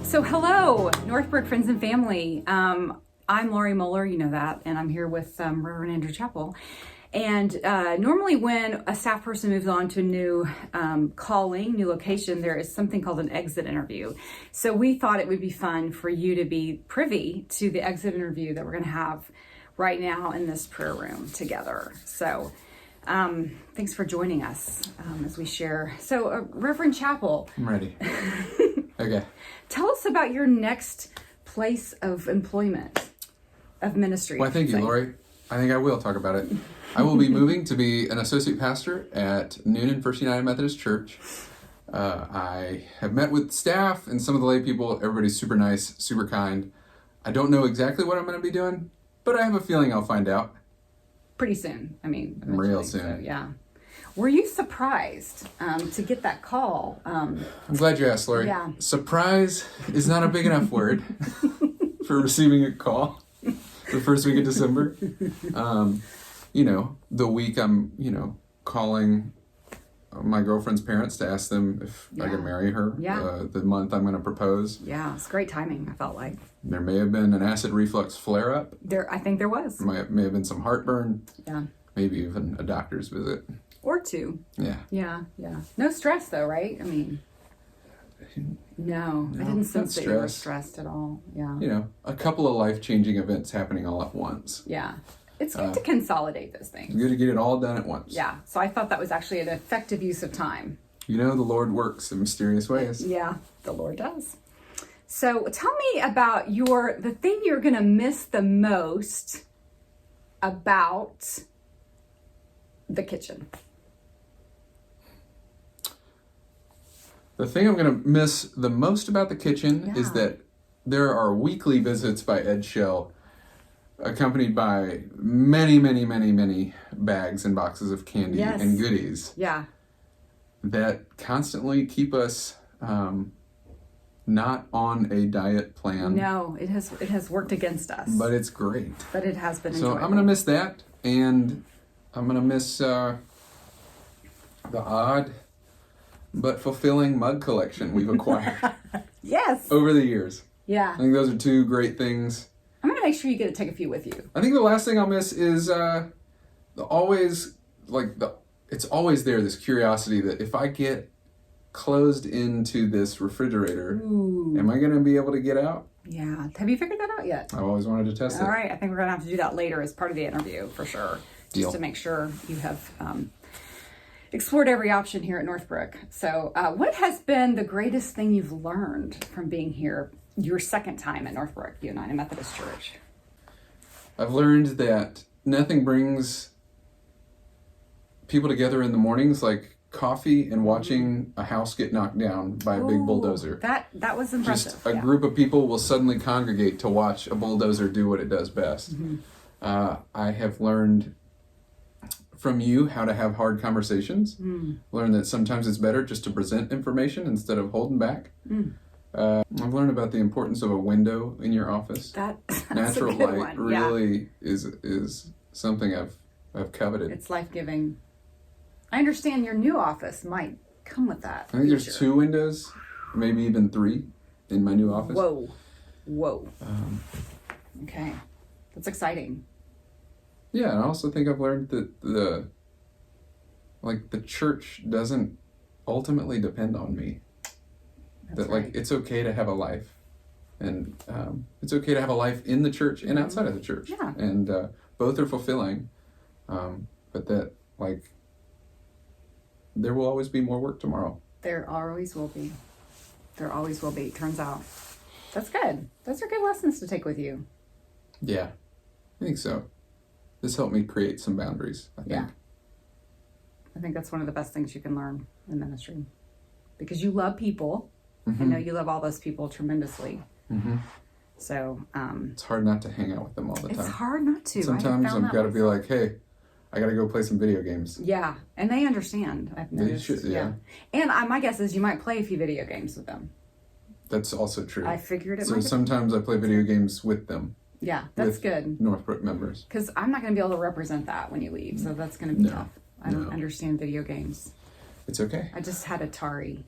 So hello, Northbrook friends and family. I'm Laurie Moeller, you know that, and I'm here with Reverend Andrew Chappell. And normally when a staff person moves on to a new calling, new location, there is something called an exit interview. So we thought it would be fun for you to be privy to the exit interview that we're going to have right now in this prayer room together. So thanks for joining us as we share. So Reverend Chappell. I'm ready. Okay. Tell us about your next place of employment, of ministry. Well, thank you, Lori. I think I will talk about it. I will be moving to be an associate pastor at Noonan First United Methodist Church. I have met with staff and some of the lay people. Everybody's super nice, super kind. I don't know exactly what I'm going to be doing, but I have a feeling I'll find out. Pretty soon. I mean, real soon. So, yeah. Were you surprised to get that call? I'm glad you asked, Lori. Yeah. Surprise is not a big enough word for receiving a call the first week of December. The week I'm, calling my girlfriend's parents to ask them if I can marry her. Yeah. The month I'm going to propose. Yeah, it's great timing, I felt like. There may have been an acid reflux flare-up. I think there was. May have been some heartburn. Yeah. Maybe even a doctor's visit. Or two. Yeah. Yeah. No stress though, right? I mean, no, I didn't sense that you were stressed at all. Yeah. A couple of life-changing events happening all at once. Yeah. It's good to consolidate those things. It's good to get it all done at once. Yeah. So I thought that was actually an effective use of time. The Lord works in mysterious ways. Yeah, the Lord does. So tell me about the thing you're going to miss the most about the kitchen. The thing I'm going to miss the most about the kitchen is that there are weekly visits by Ed Shell, accompanied by many, many, many, many bags and boxes of candy and goodies. Yeah. That constantly keep us not on a diet plan. No, it has worked against us. But it's great. But it has been enjoyable. So I'm going to miss that, and I'm going to miss the odd but fulfilling mug collection we've acquired. Yes. Over the years. Yeah. I think those are two great things. I'm going to make sure you get to take a few with you. I think the last thing I'll miss is it's always there, this curiosity that if I get closed into this refrigerator, am I going to be able to get out? Yeah. Have you figured that out yet? I've always wanted to test it. All right. I think we're going to have to do that later as part of the interview for sure. Deal. Just to make sure you have explored every option here at Northbrook. So what has been the greatest thing you've learned from being here your second time at Northbrook United Methodist Church? I've learned that nothing brings people together in the mornings like coffee and watching a house get knocked down by a big bulldozer. That was impressive. Just a group of people will suddenly congregate to watch a bulldozer do what it does best. I have learned from you how to have hard conversations. Learned that sometimes it's better just to present information instead of holding back. I've learned about the importance of a window in your office. That's Natural a good light one. really is something I've coveted. It's life-giving. I understand your new office might come with that. I think there's 2 windows, maybe even 3 in my new office. Whoa. Okay. That's exciting. Yeah, and I also think I've learned that the church doesn't ultimately depend on me. That's right. It's okay to have a life, and it's okay to have a life in the church and outside of the church. Yeah. And both are fulfilling, but that there will always be more work tomorrow. There always will be. Turns out. That's good. Those are good lessons to take with you. Yeah, I think so. This helped me create some boundaries, I think. Yeah. I think that's one of the best things you can learn in ministry. Because you love people. I know you love all those people tremendously. So it's hard not to hang out with them all the time. It's hard not to. Sometimes I've got to be like, hey, I got to go play some video games. Yeah, and they understand. I've noticed. They should, yeah. And my guess is you might play a few video games with them. That's also true. I figured it. So sometimes I play video games with them. Yeah, that's good. Northbrook members. Because I'm not going to be able to represent that when you leave, so that's going to be tough. I don't understand video games. It's okay. I just had Atari.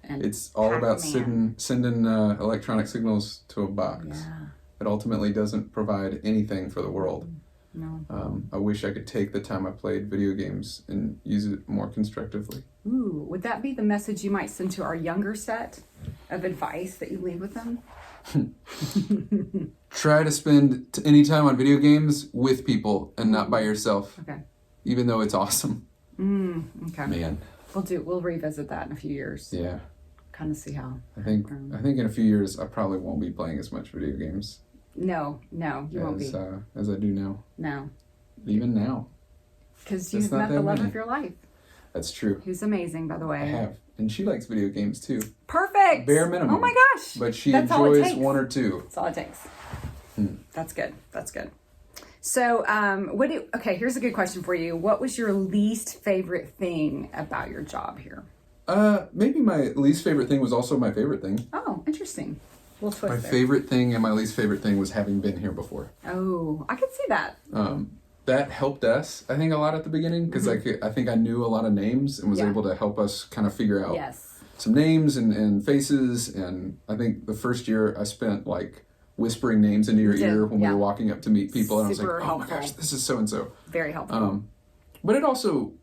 and It's all about Pac-Man. sending electronic signals to a box. Yeah. It ultimately doesn't provide anything for the world. No. I wish I could take the time I played video games and use it more constructively. Ooh, would that be the message you might send to our younger set of advice that you leave with them? Try to spend any time on video games with people and not by yourself, Okay. even though it's awesome. Okay. Man, We'll revisit that in a few years. yeah. Kind of see how. I think in a few years I probably won't be playing as much video games No, you won't be. as I do now. No. Even now. Because It's you've not met the that love many. of your life, That's true. who's amazing, by the way. I have. And she likes video games too. Perfect. Bare minimum. Oh my gosh. But she That's all it enjoys takes. one or two. That's all it takes. That's good. That's good. So, okay, here's a good question for you. What was your least favorite thing about your job here? Maybe my least favorite thing was also my favorite thing. Oh, interesting. We'll twist My there. favorite thing and my least favorite thing was having been here before. Oh, I could see that. That helped us, I think, a lot at the beginning because I think I knew a lot of names and was Yeah. able to help us kind of figure out Yes. some names and faces. And I think the first year I spent like whispering names into your You did, ear when yeah. we were walking up to meet people. And I was Super like, oh my helpful. gosh, this is so and so. Very helpful. But it also,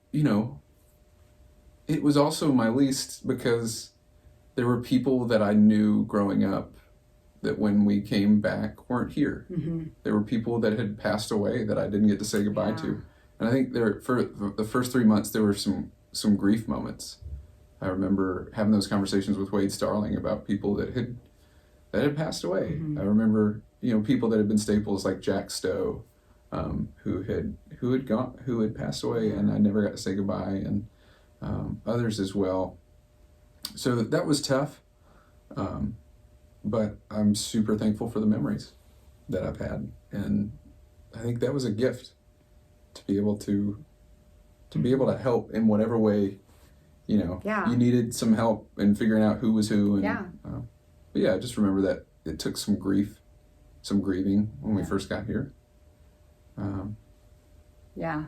it was also my least because there were people that I knew growing up that when we came back weren't here. Mm-hmm. There were people that had passed away that I didn't get to say goodbye to. And I think for the first 3 months, there were some grief moments. I remember having those conversations with Wade Starling about people that had passed away. Mm-hmm. I remember, people that had been staples like Jack Stowe, who had passed away, and I never got to say goodbye, and others as well. So that was tough, but I'm super thankful for the memories that I've had, and I think that was a gift to be able to help in whatever way, you needed some help in figuring out who was who, and but I just remember that it took some grieving when we first got here. I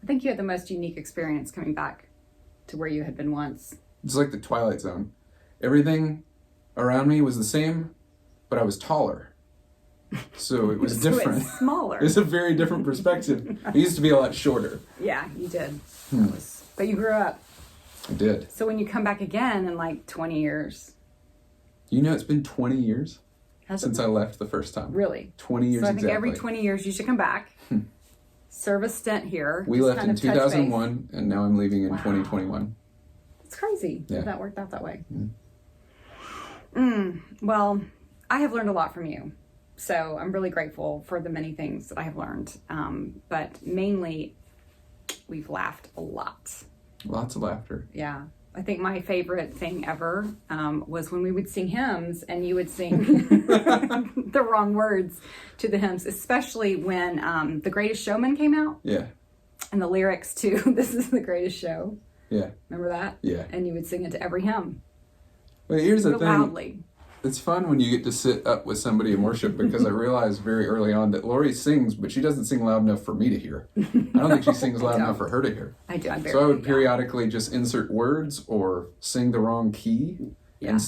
think you had the most unique experience coming back to where you had been once. It's like the Twilight Zone. Everything around me was the same, but I was taller. So it was different. It's smaller. It was a very different perspective. I used to be a lot shorter. Yeah, you did. But you grew up. I did. So when you come back again in like 20 years. It's been 20 years since I I left the first time. Really? 20 years So I think exactly. every 20 years you should come back. Serve a stint here. We just left kind in of touch 2001, and now I'm leaving in Wow. 2021. It's crazy Yeah. that worked out that way. Well, I have learned a lot from you. So I'm really grateful for the many things that I have learned. But mainly, we've laughed a lot. Lots of laughter. Yeah. I think my favorite thing ever was when we would sing hymns and you would sing the wrong words to the hymns, especially when The Greatest Showman came out Yeah. and the lyrics to This is the Greatest Show. Yeah. Remember that? Yeah. And you would sing it to every hymn. But here's the Real thing. loudly. It's fun when you get to sit up with somebody in worship because I realized very early on that Lori sings, but she doesn't sing loud enough for me to hear. I don't think she sings loud enough for her to hear. I do. So I would periodically just insert words or sing the wrong key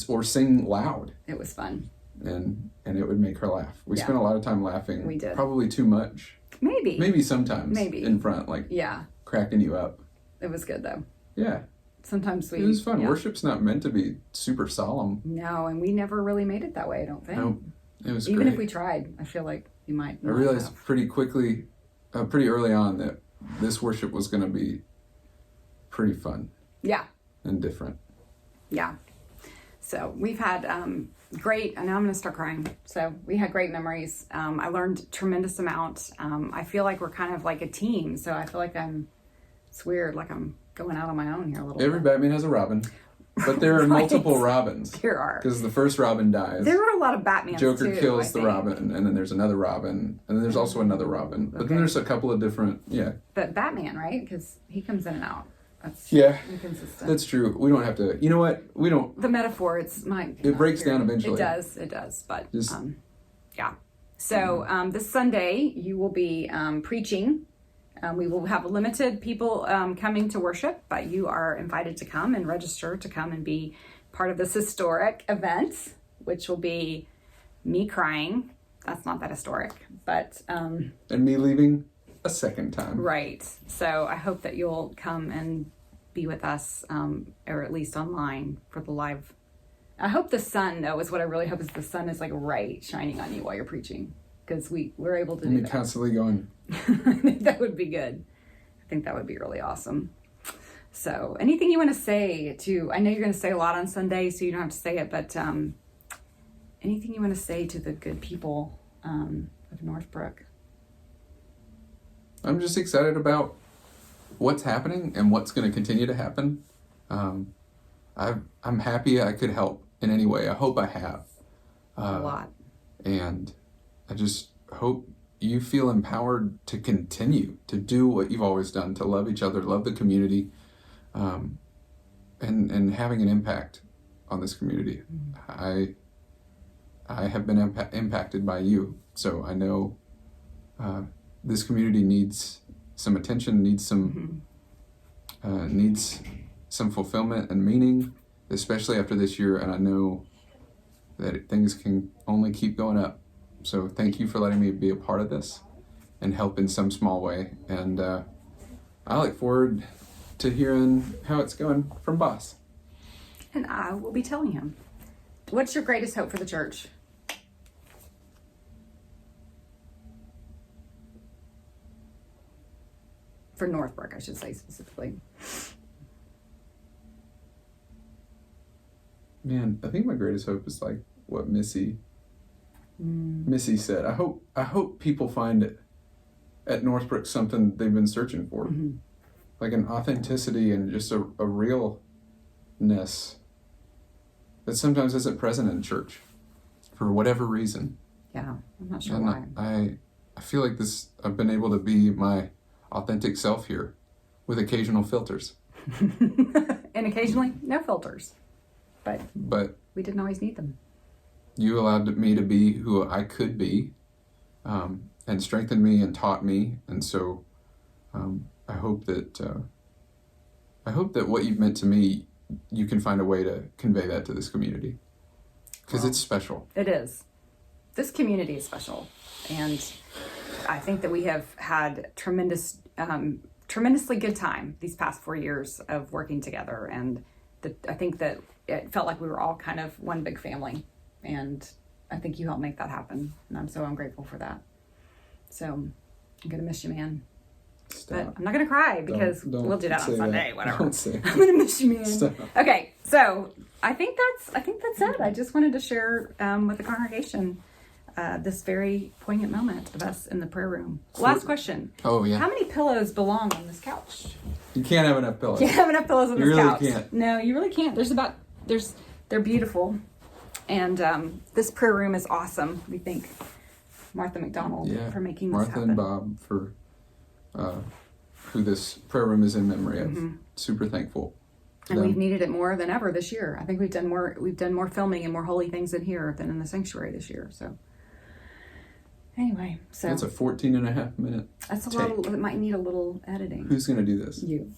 or sing loud. It was fun. And it would make her laugh. We spent a lot of time laughing. We did. Probably too much. Maybe Sometimes. Maybe. In front, like cracking you up. It was good though. Yeah. Sometimes It was fun. Worship's not meant to be super solemn. No, and we never really made it that way, I don't think. No, it was Even great. if we tried, I feel like we might. I realized pretty early on that this worship was going to be pretty fun. Yeah. And different. Yeah. So we've had great, and now I'm going to start crying. So we had great memories. I learned tremendous amount. I feel like we're kind of like a team. So I feel like it's weird, like I'm going out on my own here a little Every bit. Batman has a Robin. But there are multiple Robins. There are. Because the first Robin dies. There are a lot of Batmans Joker too, kills I the think. Robin, and then there's another Robin, and then there's also another Robin. But then there's a couple of different, But Batman, right? Because he comes in and out. That's inconsistent. That's true. We don't have to, you know what? We don't. The metaphor, it breaks down eventually. It does. But, yeah. So this Sunday, you will be preaching We will have limited people coming to worship, but you are invited to come and register to come and be part of this historic event, which will be me crying. That's not that historic, but... and me leaving a second time. Right. So I hope that you'll come and be with us, or at least online for the live. I hope the sun, though, is what I really hope is the sun is like right shining on you while you're preaching, because we're able to do that. Constantly going. I think that would be good. I think that would be really awesome. So anything you want to say to, I know you're going to say a lot on Sunday, so you don't have to say it, but anything you want to say to the good people of Northbrook? I'm just excited about what's happening and what's going to continue to happen. I'm happy I could help in any way. I hope I have. A lot. And I just hope you feel empowered to continue to do what you've always done, to love each other, love the community, and having an impact on this community. Mm-hmm. I have been impacted by you, so I know this community needs some attention, needs some fulfillment and meaning, especially after this year, and I know that things can only keep going up. So thank you for letting me be a part of this and help in some small way. And I look forward to hearing how it's going from Boss. And I will be telling him. What's your greatest hope for the church? For Northbrook, I should say specifically. Man, I think my greatest hope is like what Missy said. I hope people find at Northbrook something they've been searching for, like an authenticity and just a realness that sometimes isn't present in church for whatever reason. Yeah, I'm not sure why. I feel like I've been able to be my authentic self here with occasional filters. And occasionally no filters. But we didn't always need them. You allowed me to be who I could be, and strengthened me and taught me. And so I hope that what you've meant to me, you can find a way to convey that to this community. Because it's special. It is. This community is special. And I think that we have had tremendously good time these past 4 years of working together. And I think that it felt like we were all kind of one big family. And I think you helped make that happen. And I'm grateful for that. So I'm going to miss you, man. Stop. But I'm not going to cry because we'll do that on Sunday, whatever. Don't say I'm going to miss you, man. Stop. Okay, so I think that's it. I just wanted to share with the congregation this very poignant moment of us in the prayer room. Last question. Oh, yeah. How many pillows belong on this couch? You can't have enough pillows. You can't have enough pillows on this couch. You really can't. No, you really can't. They're beautiful. And this prayer room is awesome. We thank Martha McDonald for making this happen. Martha and Bob for who this prayer room is in memory of. Super thankful. And we've needed it more than ever this year. I think we've done more filming and more holy things in here than in the sanctuary this year. So anyway, that's a 14.5 minute. That's a lot. It might need a little editing. Who's going to do this? You.